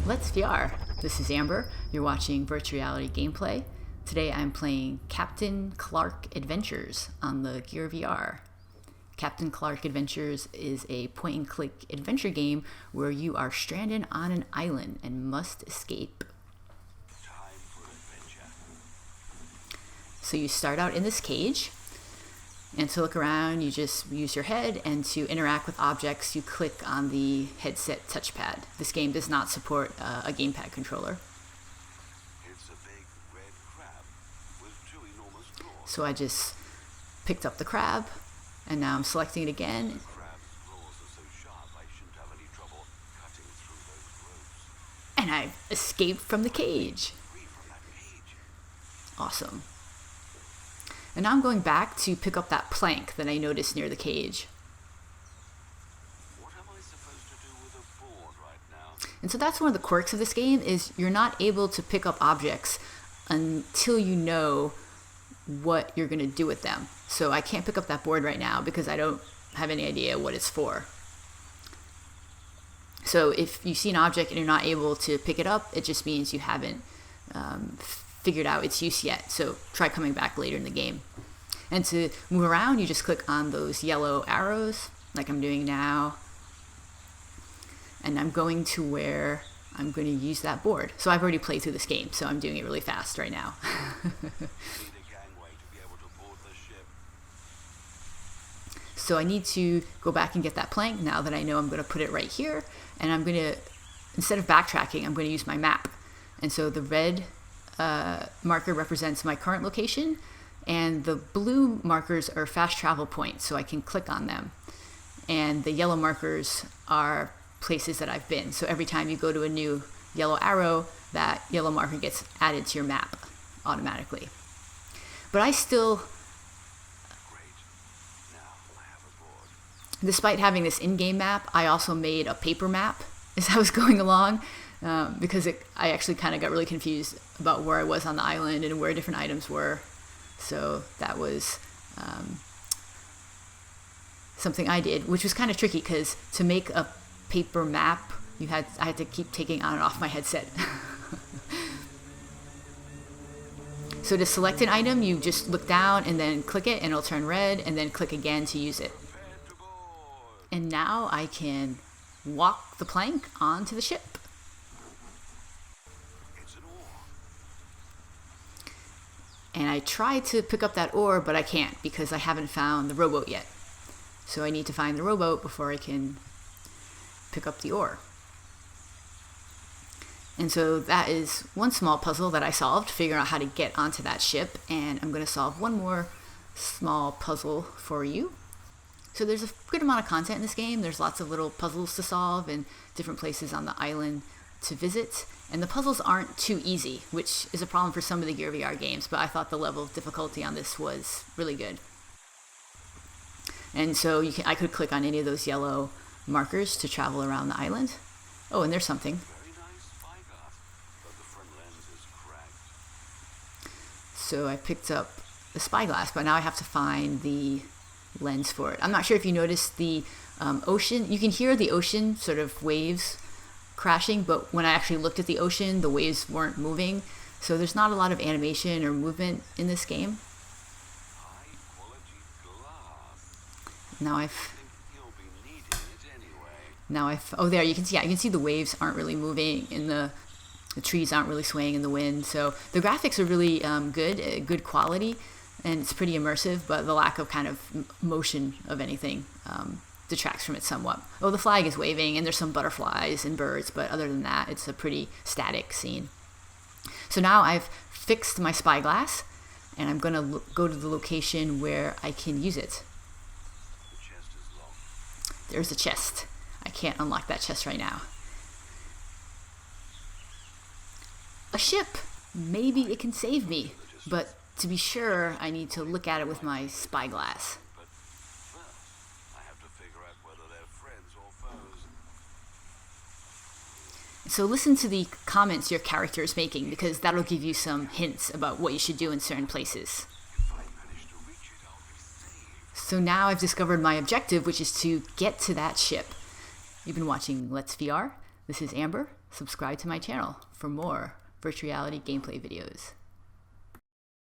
Let's VR. This is Amber. You're watching Virtual Reality Gameplay. Today I'm playing Captain Clark Adventures on the Gear VR. Captain Clark Adventures is a point-and-click adventure game where you are stranded on an island and must escape. So you start out in this cage, and to look around you just use your head, and to interact with objects you click on the headset touchpad. This game does not support a gamepad controller. It's a big red crab with two enormous claws. So I just picked up the crab, and now I'm selecting it again. The crab's claws are so sharp I shouldn't have any trouble cutting through those ropes. And I've escaped from the cage. Free from that cage. Awesome. And now I'm going back to pick up that plank that I noticed near the cage. What am I supposed to do with a board right now? And so that's one of the quirks of this game, is you're not able to pick up objects until you know what you're going to do with them. So I can't pick up that board right now because I don't have any idea what it's for. So if you see an object and you're not able to pick it up, it just means you haven't figured out its use yet. So try coming back later in the game. And to move around, you just click on those yellow arrows like I'm doing now. And I'm going to where I'm going to use that board. So I've already played through this game, so I'm doing it really fast right now. Need a gangway to be able to board the ship. So I need to go back and get that plank now that I know I'm going to put it right here. And I'm going to, instead of backtracking, I'm going to use my map. And so the red marker represents my current location, and the blue markers are fast travel points, so I can click on them. And the yellow markers are places that I've been. So every time you go to a new yellow arrow, that yellow marker gets added to your map automatically. But I still, Great. Now I have a board. despite having this in-game map, I also made a paper map as I was going along, because I actually kind of got really confused about where I was on the island and where different items were. So that was something I did, which was kind of tricky because to make a paper map, I had to keep taking on and off my headset. So to select an item, you just look down and then click it, and it'll turn red, and then click again to use it. Prepared to board. And now I can walk the plank onto the ship. It's an oar. And I tried to pick up that oar, but I can't because I haven't found the rowboat yet. So I need to find the rowboat before I can pick up the oar. And so that is one small puzzle that I solved, figuring out how to get onto that ship. And I'm going to solve one more small puzzle for you. So there's a good amount of content in this game. There's lots of little puzzles to solve and different places on the island to visit. And the puzzles aren't too easy, which is a problem for some of the Gear VR games, but I thought the level of difficulty on this was really good. And so I could click on any of those yellow markers to travel around the island. Oh, and there's something. Very nice spyglass, but the front lens is cracked. So I picked up the spyglass, but now I have to find the lens for it. I'm not sure if you noticed the ocean. You can hear the ocean sort of waves crashing, but when I actually looked at the ocean, the waves weren't moving. So there's not a lot of animation or movement in this game. High quality glass. Now I think you'll be needing it anyway. oh, there you can see. Yeah, you can see the waves aren't really moving, and the trees aren't really swaying in the wind. So the graphics are really good quality, and it's pretty immersive. But the lack of kind of motion of anything detracts from it somewhat. Oh, the flag is waving, and there's some butterflies and birds, but other than that, it's a pretty static scene. So now I've fixed my spyglass, and I'm going to go to the location where I can use it. The chest is locked. There's a chest. I can't unlock that chest right now. A ship! Maybe it can save me, but to be sure, I need to look at it with my spyglass. But first, I have to figure out whether they're friends or foes. So listen to the comments your character is making, because that'll give you some hints about what you should do in certain places. If I manage to reach it, I'll be saved. So now I've discovered my objective, which is to get to that ship. You've been watching Let's VR. This is Amber. Subscribe to my channel for more virtual reality gameplay videos.